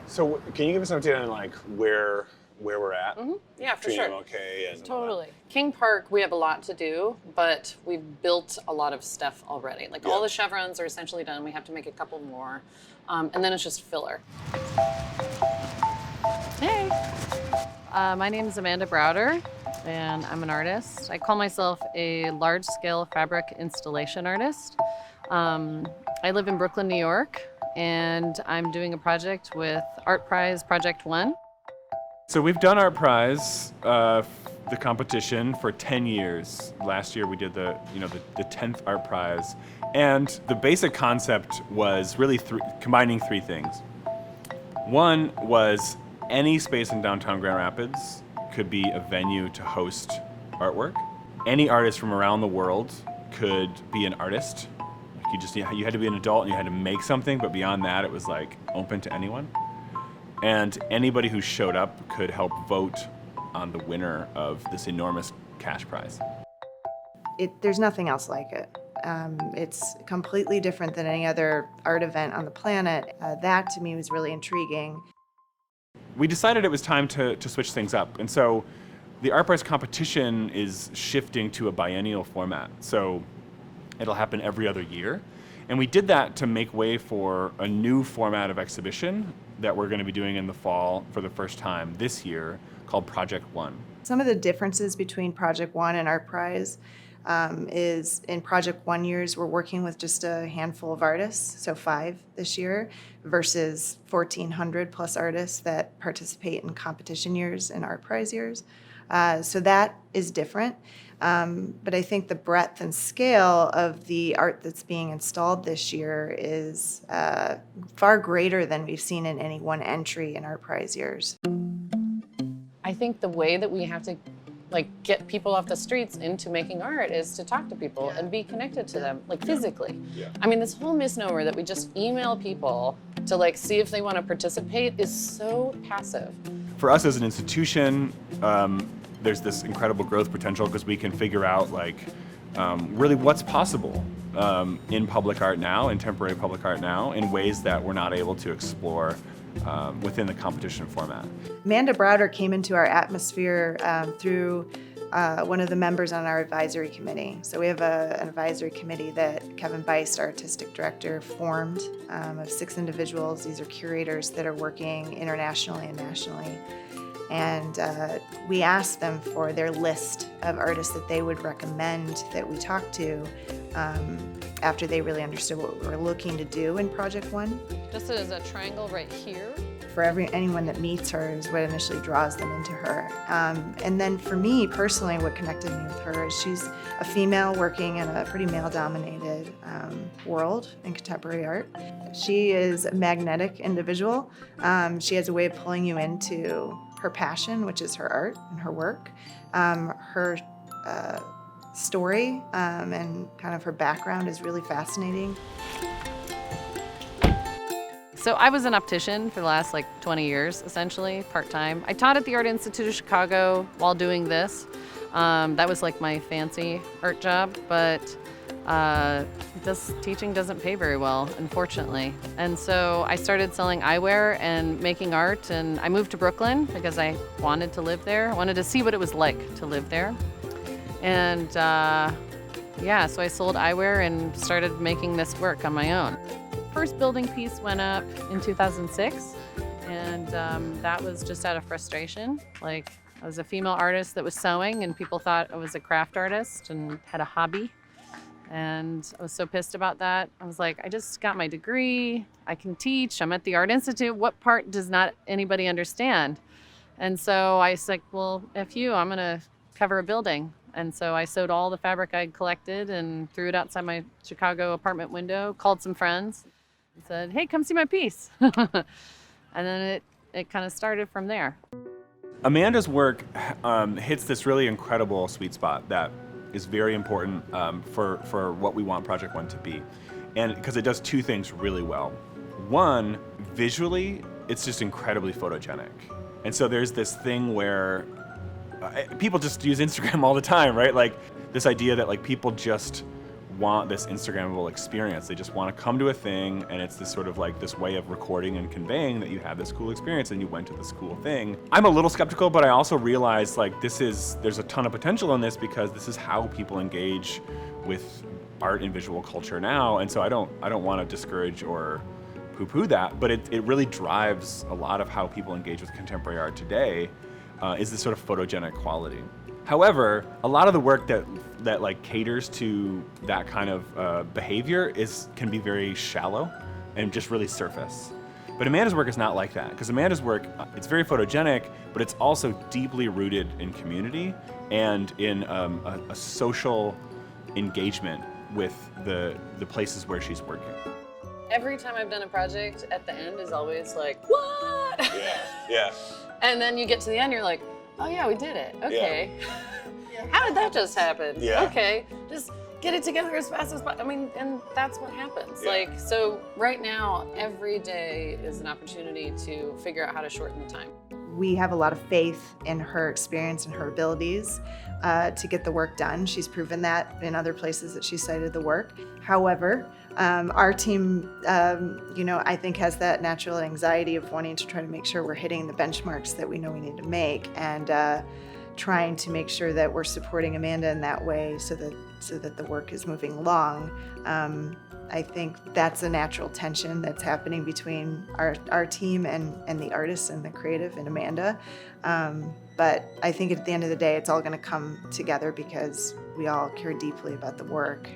So can you give us an update on like where we're at? Yeah, for Between sure. MLK and Totally. King Park, we have a lot to do, but we've built a lot of stuff already. Like all the chevrons are essentially done. We have to make a couple more. And then it's just filler. Hey. My name is Amanda Browder, and I'm an artist. I call myself a large-scale fabric installation artist. I live in Brooklyn, New York, and I'm doing a project with ArtPrize Project 1. So we've done ArtPrize, the competition, for 10 years. Last year we did the 10th ArtPrize, and the basic concept was really combining three things. One was any space in downtown Grand Rapids could be a venue to host artwork. Any artist from around the world could be an artist. You had to be an adult and you had to make something, but beyond that, it was like open to anyone. And anybody who showed up could help vote on the winner of this enormous cash prize. There's nothing else like it. It's completely different than any other art event on the planet. That to me was really intriguing. We decided it was time to switch things up. And so the ArtPrize competition is shifting to a biennial format. So it'll happen every other year. And we did that to make way for a new format of exhibition that we're going to be doing in the fall for the first time this year, called Project 1. Some of the differences between Project 1 and ArtPrize is in Project 1 years, we're working with just a handful of artists, so 5 this year, versus 1,400 plus artists that participate in competition years and ArtPrize years. So that is different. But I think the breadth and scale of the art that's being installed this year is far greater than we've seen in any one entry in ArtPrize years. I think the way that we have to get people off the streets into making art is to talk to people and be connected to them, physically. Yeah. I mean, this whole misnomer that we just email people to see if they want to participate is so passive. For us as an institution, there's this incredible growth potential because we can figure out really what's possible in public art now, in temporary public art now, in ways that we're not able to explore within the competition format. Amanda Browder came into our atmosphere through one of the members on our advisory committee. So we have an advisory committee that Kevin Beist, our artistic director, formed of 6 individuals. These are curators that are working internationally and nationally. And we asked them for their list of artists that they would recommend that we talk to after they really understood what we were looking to do in Project 1. Just as a triangle right here. For anyone that meets her is what initially draws them into her. And then for me personally, what connected me with her is she's a female working in a pretty male-dominated world in contemporary art. She is a magnetic individual. She has a way of pulling you into her passion, which is her art and her work, her story and kind of her background is really fascinating. So I was an optician for the last 20 years, essentially, part-time. I taught at the Art Institute of Chicago while doing this. That was my fancy art job, but teaching doesn't pay very well, unfortunately. And so I started selling eyewear and making art, and I moved to Brooklyn because I wanted to live there. I wanted to see what it was like to live there. And so I sold eyewear and started making this work on my own. First building piece went up in 2006, and that was just out of frustration. I was a female artist that was sewing, and people thought I was a craft artist and had a hobby. And I was so pissed about that. I was like, I just got my degree, I can teach, I'm at the Art Institute, what part does not anybody understand? And so I was like, well, F you, I'm gonna cover a building. And so I sewed all the fabric I'd collected and threw it outside my Chicago apartment window, called some friends, and said, hey, come see my piece. And then it kind of started from there. Amanda's work hits this really incredible sweet spot that is very important for what we want Project 1 to be. And because it does 2 things really well. One, visually, it's just incredibly photogenic. And so there's this thing where people just use Instagram all the time, right? This idea that people just want this Instagrammable experience. They just want to come to a thing, and it's this sort of like this way of recording and conveying that you had this cool experience and you went to this cool thing. I'm a little skeptical, but I also realize like there's a ton of potential in this because this is how people engage with art and visual culture now. And so I don't want to discourage or poo-poo that, but it really drives a lot of how people engage with contemporary art today, is this sort of photogenic quality. However, a lot of the work that like caters to that kind of behavior can be very shallow and just really surface. But Amanda's work is not like that, because Amanda's work, it's very photogenic, but it's also deeply rooted in community and in a social engagement with the places where she's working. Every time I've done a project, at the end is always like, what? Yeah. And then you get to the end, you're like, oh yeah, we did it. Okay. How did that just happen? Yeah. Okay, just get it together as fast as possible. I mean, and that's what happens. Yeah. Like, so right now, every day is an opportunity to figure out how to shorten the time. We have a lot of faith in her experience and her abilities to get the work done. She's proven that in other places that she cited the work. However, our team, I think has that natural anxiety of wanting to try to make sure we're hitting the benchmarks that we know we need to make, and trying to make sure that we're supporting Amanda in that way so that the work is moving along. I think that's a natural tension that's happening between our team and the artist and the creative and Amanda. But I think at the end of the day, it's all going to come together because we all care deeply about the work.